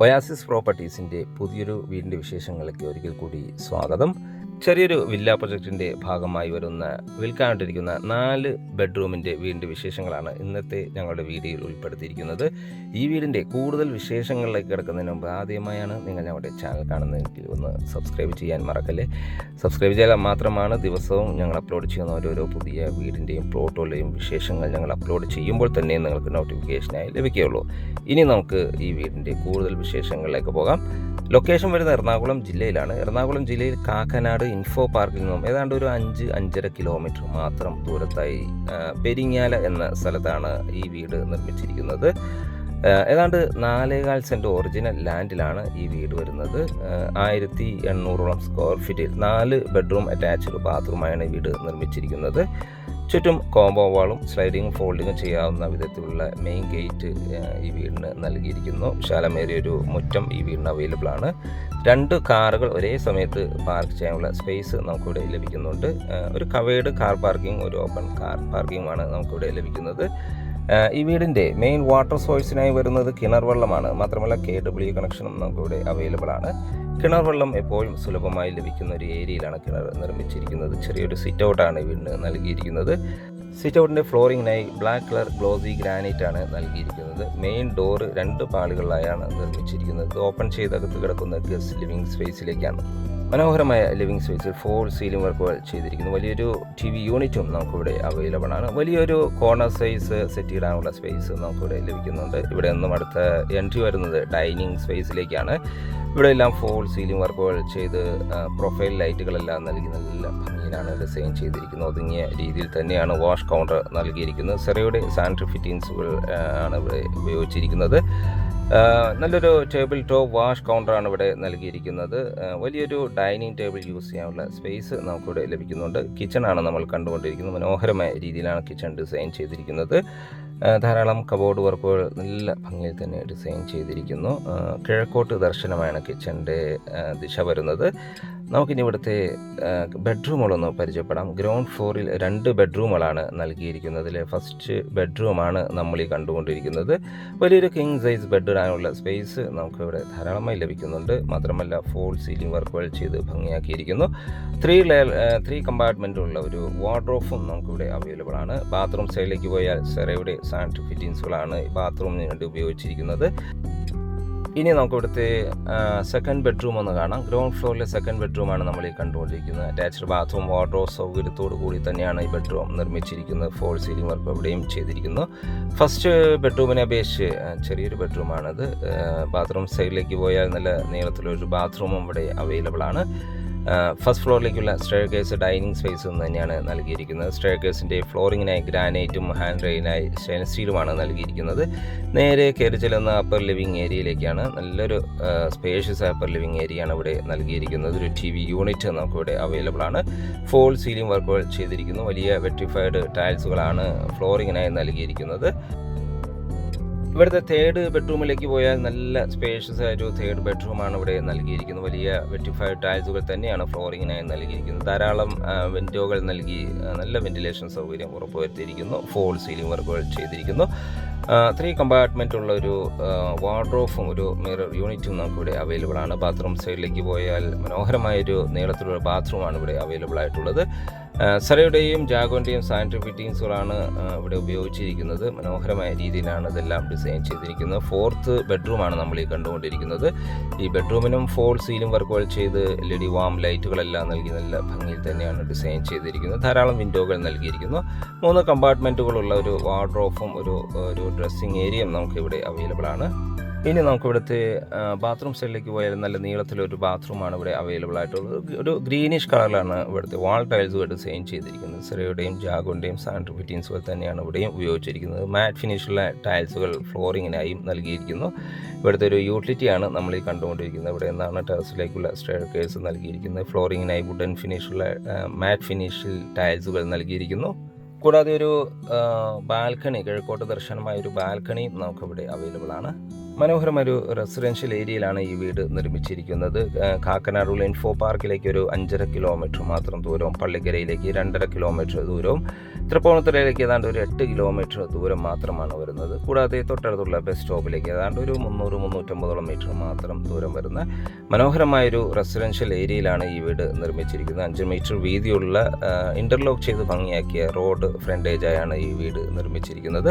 Oasis പ്രോപ്പർട്ടീസിൻ്റെ പുതിയൊരു വീടിൻ്റെ വിശേഷങ്ങളിലേക്ക് ഒരിക്കൽ കൂടി സ്വാഗതം. ചെറിയൊരു വില്ല പ്രൊജക്റ്റിൻ്റെ ഭാഗമായി വരുന്ന വിൽക്കാനിട്ടിരിക്കുന്ന 4 ബെഡ്റൂമിൻ്റെ വീടിൻ്റെ വിശേഷങ്ങളാണ് ഇന്നത്തെ ഞങ്ങളുടെ വീഡിയോയിൽ ഉൾപ്പെടുത്തിയിരിക്കുന്നത്. ഈ വീടിൻ്റെ കൂടുതൽ വിശേഷങ്ങളിലേക്ക് കിടക്കുന്നതിന് മുമ്പ് ആദ്യമായാണ് നിങ്ങൾ ഞങ്ങളുടെ ചാനൽ കാണുന്നതെങ്കിൽ ഒന്ന് സബ്സ്ക്രൈബ് ചെയ്യാൻ മറക്കല്ലേ. സബ്സ്ക്രൈബ് ചെയ്താൽ മാത്രമാണ് ദിവസവും ഞങ്ങൾ അപ്ലോഡ് ചെയ്യുന്ന ഓരോരോ പുതിയ വീടിൻ്റെയും പ്ലോട്ടുകളുടെയും വിശേഷങ്ങൾ ഞങ്ങൾ അപ്ലോഡ് ചെയ്യുമ്പോൾ തന്നെ നിങ്ങൾക്ക് നോട്ടിഫിക്കേഷനായി ലഭിക്കുകയുള്ളൂ. ഇനി നമുക്ക് ഈ വീടിൻ്റെ കൂടുതൽ വിശേഷങ്ങളിലേക്ക് പോകാം. ലൊക്കേഷൻ വരുന്നത് എറണാകുളം ജില്ലയിലാണ്. എറണാകുളം ജില്ലയിൽ കാക്കനാട് ഇൻഫോ പാർക്കിൽ നിന്നും ഏതാണ്ട് ഒരു 5-5.5 കിലോമീറ്റർ മാത്രം ദൂരത്തായി പെരിങ്ങാല എന്ന സ്ഥലത്താണ് ഈ വീട് നിർമ്മിച്ചിരിക്കുന്നത്. ഏതാണ്ട് 4.25 സെൻറ്റ് ഒറിജിനൽ ലാൻഡിലാണ് ഈ വീട് വരുന്നത്. 1800 സ്ക്വയർ ഫീറ്റിൽ 4 ബെഡ്റൂം അറ്റാച്ച്ഡ് ബാത്റൂമായാണ് ഈ വീട് നിർമ്മിച്ചിരിക്കുന്നത്. ചുറ്റും കോമ്പോ വാളും സ്ലൈഡിങ്ങും ഫോൾഡിങ്ങും ചെയ്യാവുന്ന വിധത്തിലുള്ള മെയിൻ ഗേറ്റ് ഈ വീടിന് നൽകിയിരിക്കുന്നു. വിശാലമേറിയൊരു മുറ്റം ഈ വീടിന് അവൈലബിൾ ആണ്. 2 കാറുകൾ ഒരേ സമയത്ത് പാർക്ക് ചെയ്യാനുള്ള സ്പേസ് നമുക്കിവിടെ ലഭിക്കുന്നുണ്ട്. ഒരു കവേർഡ് കാർ പാർക്കിംഗ്, ഒരു ഓപ്പൺ കാർ പാർക്കിംഗുമാണ് നമുക്കിവിടെ ലഭിക്കുന്നത്. ഈ വീടിൻ്റെ മെയിൻ വാട്ടർ സോഴ്സിനായി വരുന്നത് കിണർ വെള്ളമാണ്. മാത്രമല്ല KW കണക്ഷനും നമുക്കിവിടെ അവൈലബിൾ ആണ്. കിണർ വെള്ളം എപ്പോഴും സുലഭമായി ലഭിക്കുന്ന ഒരു ഏരിയയിലാണ് കിണർ നിർമ്മിച്ചിരിക്കുന്നത്. ചെറിയൊരു സിറ്റ് ഔട്ടാണ് വീടിന് നൽകിയിരിക്കുന്നത്. സിറ്റ് ഔട്ടിൻ്റെ ഫ്ലോറിങ്ങിനായി ബ്ലാക്ക് കളർ ഗ്ലോസി ഗ്രാനൈറ്റ് ആണ് നൽകിയിരിക്കുന്നത്. മെയിൻ ഡോറ് 2 പാളികളിലായാണ് നിർമ്മിച്ചിരിക്കുന്നത്. ഓപ്പൺ ചെയ്തകത്ത് കിടക്കുന്ന ഗസ്റ്റ് ലിവിംഗ് സ്പേസിലേക്കാണ്. മനോഹരമായ ലിവിംഗ് സ്പേസിൽ 4 സീലിംഗ് വർക്കുകൾ ചെയ്തിരിക്കുന്നു. വലിയൊരു TV യൂണിറ്റും നമുക്കിവിടെ അവൈലബിൾ ആണ്. വലിയൊരു കോർണർ സൈസ് സെറ്റ് ഇടാനുള്ള സ്പേസ് നമുക്കിവിടെ ലഭിക്കുന്നുണ്ട്. ഇവിടെ നിന്നും അടുത്ത എൻട്രി വരുന്നത് ഡൈനിങ് സ്പേസിലേക്കാണ്. ഇവിടെ എല്ലാം 4 സീലിംഗ് വർക്കുകൾ ചെയ്ത് പ്രൊഫൈൽ ലൈറ്റുകളെല്ലാം നൽകി നല്ല ഭംഗിയിലാണ് ഡിസൈൻ ചെയ്തിരിക്കുന്നത്. ഒതുങ്ങിയ രീതിയിൽ തന്നെയാണ് വാഷ് കൗണ്ടർ നൽകിയിരിക്കുന്നത്. സെറയുടെ സാനിറ്ററി ഫിറ്റിങ്സുകൾ ആണ് ഇവിടെ ഉപയോഗിച്ചിരിക്കുന്നത്. നല്ലൊരു ടേബിൾ ടോപ്പ് വാഷ് കൗണ്ടറാണ് ഇവിടെ നൽകിയിരിക്കുന്നത്. വലിയൊരു ഡൈനിങ് ടേബിൾ യൂസ് ചെയ്യാനുള്ള സ്പേസ് നമുക്കിവിടെ ലഭിക്കുന്നുണ്ട്. കിച്ചണാണ് നമ്മൾ കണ്ടുകൊണ്ടിരിക്കുന്നത്. മനോഹരമായ രീതിയിലാണ് കിച്ചൺ ഡിസൈൻ ചെയ്തിരിക്കുന്നത്. ധാരാളം കബോർഡ് വർക്കുകൾ നല്ല ഭംഗിയിൽ തന്നെ ഡിസൈൻ ചെയ്തിരിക്കുന്നു. കിഴക്കോട്ട് ദർശനമാണ് കിച്ചൻ്റെ ദിശ വരുന്നത്. നമുക്കിനി ഇവിടുത്തെ ബെഡ്റൂമുകളൊന്ന് പരിചയപ്പെടാം. ഗ്രൗണ്ട് ഫ്ലോറിൽ 2 ബെഡ്റൂമുകളാണ് നൽകിയിരിക്കുന്നത്. ഫസ്റ്റ് ബെഡ്റൂമാണ് നമ്മൾ ഈ കണ്ടുകൊണ്ടിരിക്കുന്നത്. വലിയൊരു കിങ് സൈസ് ബെഡ് ഇടാനുള്ള സ്പേസ് നമുക്കിവിടെ ധാരാളമായി ലഭിക്കുന്നുണ്ട്. മാത്രമല്ല 4 സീലിംഗ് വർക്കുകൾ ചെയ്ത് ഭംഗിയാക്കിയിരിക്കുന്നു. 3 കമ്പാർട്ട്മെൻറ്റുള്ള ഒരു വാർഡ്രോബും നമുക്കിവിടെ അവൈലബിൾ ആണ്. ബാത്റൂം സൈഡിലേക്ക് പോയാൽ സെറയുടെ സാനിറ്ററി ഫിറ്റിങ്സുകളാണ് ബാത്റൂമിന് വേണ്ടി ഉപയോഗിച്ചിരിക്കുന്നത്. ഇനി നമുക്ക് ഇവിടുത്തെ സെക്കൻഡ് ബെഡ്റൂം ഒന്ന് കാണാം. ഗ്രൗണ്ട് ഫ്ലോറിലെ സെക്കൻഡ് ബെഡ്റൂമാണ് നമ്മൾ ഈ കണ്ടുകൊണ്ടിരിക്കുന്നത്. അറ്റാച്ച്ഡ് ബാത്റൂം വാർഡ്രോബ് സൗകര്യത്തോടു കൂടി തന്നെയാണ് ഈ ബെഡ്റൂം നിർമ്മിച്ചിരിക്കുന്നത്. 4 സീലിംഗ് വർക്ക് ഇവിടെയും ചെയ്തിരിക്കുന്നു. ഫസ്റ്റ് ബെഡ്റൂമിനെ അപേക്ഷിച്ച് ചെറിയൊരു ബെഡ്റൂമാണിത്. ബാത്റൂം സൈഡിലേക്ക് പോയാൽ നല്ല നീളത്തിലൊരു ബാത്റൂമും ഇവിടെ അവൈലബിൾ ആണ്. ഫസ്റ്റ് ഫ്ലോറിലേക്കുള്ള സ്റ്റെയർ കേസ് ഡൈനിങ് സ്പേസും തന്നെയാണ് നൽകിയിരിക്കുന്നത്. സ്റ്റെയർ കേസിൻ്റെ ഫ്ലോറിങ്ങിനായി ഗ്രാനൈറ്റും ഹാൻഡ് റെയിനായി സ്റ്റെയിൻലെസ് സ്റ്റീലുമാണ് നൽകിയിരിക്കുന്നത്. നേരെ കയറി ചെല്ലുന്ന അപ്പർ ലിവിംഗ് ഏരിയയിലേക്കാണ്. നല്ലൊരു സ്പേഷ്യസ് അപ്പർ ലിവിംഗ് ഏരിയയാണ് ഇവിടെ നൽകിയിരിക്കുന്നത്. ഒരു TV യൂണിറ്റ് നമുക്കിവിടെ അവൈലബിൾ ആണ്. 4 സീലിംഗ് വർക്കുകൾ ചെയ്തിരിക്കുന്നു. വലിയ വെട്രിഫൈഡ് ടൈൽസുകളാണ് ഫ്ലോറിങ്ങിനായി നൽകിയിരിക്കുന്നത്. ഇവിടുത്തെ തേർഡ് ബെഡ്റൂമിലേക്ക് പോയാൽ നല്ല സ്പേഷ്യസ് ആയൊരു തേർഡ് ബെഡ്റൂമാണ് ഇവിടെ നൽകിയിരിക്കുന്നത്. വലിയ വെറ്റിഫൈഡ് ടൈൽസുകൾ തന്നെയാണ് ഫ്ലോറിങ്ങിനായി നൽകിയിരിക്കുന്നത്. ധാരാളം വിൻഡോകൾ നൽകി നല്ല വെന്റിലേഷൻ സൗകര്യം ഉറപ്പുവരുത്തിയിരിക്കുന്നു. 4 സീലിംഗ് വർക്കുകൾ ചെയ്തിരിക്കുന്നു. 3 കമ്പാർട്ട്മെൻ്റ് ഉള്ള ഒരു വാർഡ്രോബും ഒരു മിറർ യൂണിറ്റും നമുക്കിവിടെ അവൈലബിൾ ആണ്. ബാത്റൂം സൈഡിലേക്ക് പോയാൽ മനോഹരമായൊരു നീളത്തിലുള്ള ബാത്റൂമാണ് ഇവിടെ അവൈലബിൾ ആയിട്ടുള്ളത്. സെറയുടെയും ജാഗോൻ്റെയും സാനിറ്ററി ഫിറ്റിങ്സുകളാണ് ഇവിടെ ഉപയോഗിച്ചിരിക്കുന്നത്. മനോഹരമായ രീതിയിലാണ് ഇതെല്ലാം ഡിസൈൻ ചെയ്തിരിക്കുന്നത്. 4th ബെഡ്റൂമാണ് നമ്മൾ ഈ കണ്ടുകൊണ്ടിരിക്കുന്നത്. ഈ ബെഡ്റൂമിനും 4 സീലിംഗ് വർക്കുകൾ ചെയ്ത് LED വാം ലൈറ്റുകളെല്ലാം നൽകി നല്ല ഭംഗിയിൽ തന്നെയാണ് ഡിസൈൻ ചെയ്തിരിക്കുന്നത്. ധാരാളം വിൻഡോകൾ നൽകിയിരിക്കുന്നു. 3 കമ്പാർട്ട്മെൻറ്റുകളുള്ള ഒരു വാർഡ്രോബും ഒരു ഡ്രസ്സിംഗ് ഏരിയയും നമുക്കിവിടെ അവൈലബിൾ ആണ്. ഇനി നമുക്കിവിടുത്തെ ബാത്റൂം സൈഡിലേക്ക് പോയാൽ നല്ല നീളത്തിലൊരു ബാത്റൂമാണ് ഇവിടെ അവൈലബിൾ ആയിട്ടുള്ളത്. ഒരു ഗ്രീനിഷ് കളറിലാണ് ഇവിടുത്തെ വാൾ ടൈൽസുകൾ ഡിസൈൻ ചെയ്തിരിക്കുന്നത്. സെറയുടെയും ജാഗോൻ്റെയും സാനിറ്ററി ഫിറ്റിങ്സുകൾ തന്നെയാണ് ഇവിടെയും ഉപയോഗിച്ചിരിക്കുന്നത്. മാറ്റ് ഫിനിഷുള്ള ടൈൽസുകൾ ഫ്ലോറിങ്ങിനായും നൽകിയിരിക്കുന്നു. ഇവിടുത്തെ ഒരു യൂട്ടിലിറ്റിയാണ് നമ്മൾ ഈ കണ്ടുകൊണ്ടിരിക്കുന്നത്. ഇവിടെ നിന്നാണ് ടെറസിലേക്കുള്ള സ്റ്റെയർ കേസ് നൽകിയിരിക്കുന്നത്. ഫ്ലോറിങ്ങിനായി വുഡൻ ഫിനിഷുള്ള മാറ്റ് ഫിനിഷിൽ ടൈൽസുകൾ നൽകിയിരിക്കുന്നു. കൂടാതെ ഒരു ബാൽക്കണി, കിഴക്കോട്ട് ദർശനമായ ഒരു ബാൽക്കണിയും നമുക്കിവിടെ അവൈലബിൾ ആണ്. മനോഹരമൊരു റെസിഡൻഷ്യൽ ഏരിയയിലാണ് ഈ വീട് നിർമ്മിച്ചിരിക്കുന്നത്. കാക്കനാട് ഇൻഫോ പാർക്കിലേക്ക് ഒരു 5.5 കിലോമീറ്റർ മാത്രം ദൂരവും, പള്ളിക്കരയിലേക്ക് 2.5 കിലോമീറ്റർ ദൂരവും, തൃപ്പൂണിത്തുറയിലേക്ക് ഏതാണ്ട് ഒരു 8 കിലോമീറ്റർ ദൂരം മാത്രമാണ് വരുന്നത്. കൂടാതെ തൊട്ടടുത്തുള്ള ബസ് സ്റ്റോപ്പിലേക്ക് ഏതാണ്ട് ഒരു 300-350 മീറ്റർ മാത്രം ദൂരം വരുന്ന മനോഹരമായൊരു റെസിഡൻഷ്യൽ ഏരിയയിലാണ് ഈ വീട് നിർമ്മിച്ചിരിക്കുന്നത്. 5 മീറ്റർ വീതിയുള്ള ഇൻ്റർലോക്ക് ചെയ്ത് ഭംഗിയാക്കിയ റോഡ് ഫ്രണ്ടേജായാണ് ഈ വീട് നിർമ്മിച്ചിരിക്കുന്നത്.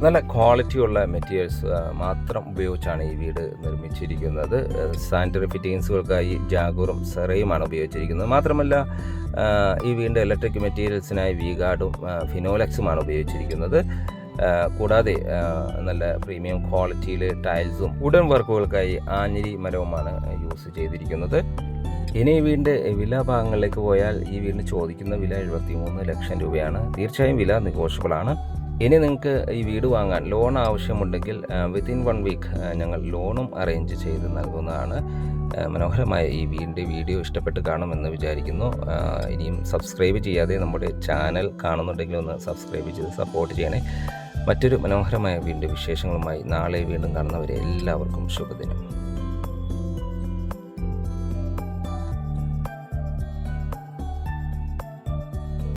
നല്ല ക്വാളിറ്റിയുള്ള മെറ്റീരിയൽസ് മാത്രം ഉപയോഗിച്ചാണ് ഈ വീട് നിർമ്മിച്ചിരിക്കുന്നത്. സാനിറ്ററി ഫിറ്റിങ്സുകൾക്കായി ജാഗൂറും സെറയുമാണ് ഉപയോഗിച്ചിരിക്കുന്നത്. മാത്രമല്ല ഈ വീടിൻ്റെ ഇലക്ട്രിക് മെറ്റീരിയൽസിനായി വീഗാർഡും ഫിനോലെക്സുമാണ് ഉപയോഗിച്ചിരിക്കുന്നത്. കൂടാതെ നല്ല പ്രീമിയം ക്വാളിറ്റിയിൽ ടൈൽസും വുഡൻ വർക്കുകൾക്കായി ആഞ്ഞിലി മരവുമാണ് യൂസ് ചെയ്തിരിക്കുന്നത്. ഇനി ഈ വീടിൻ്റെ വില ഭാഗങ്ങളിലേക്ക് പോയാൽ ഈ വീടിന് ചോദിക്കുന്ന വില 73 ലക്ഷം രൂപയാണ്. തീർച്ചയായും വില നെഗോഷ്യബിൾ ആണ്. ഇനി നിങ്ങൾക്ക് ഈ വീട് വാങ്ങാൻ ലോൺ ആവശ്യമുണ്ടെങ്കിൽ വിത്തിൻ 1 വീക്ക് ഞങ്ങൾ ലോണും അറേഞ്ച് ചെയ്ത് നൽകുന്നതാണ്. മനോഹരമായ ഈ വീടിൻ്റെ വീഡിയോ ഇഷ്ടപ്പെട്ട് കാണുമെന്ന് വിചാരിക്കുന്നു. ഇനിയും സബ്സ്ക്രൈബ് ചെയ്യാതെ നമ്മുടെ ചാനൽ കാണുന്നുണ്ടെങ്കിൽ ഒന്ന് സബ്സ്ക്രൈബ് ചെയ്ത് സപ്പോർട്ട് ചെയ്യണേ. മറ്റൊരു മനോഹരമായ വീടിൻ്റെ വിശേഷങ്ങളുമായി നാളെ വീണ്ടും കാണുന്നവരെ എല്ലാവർക്കും ശുഭദിനം.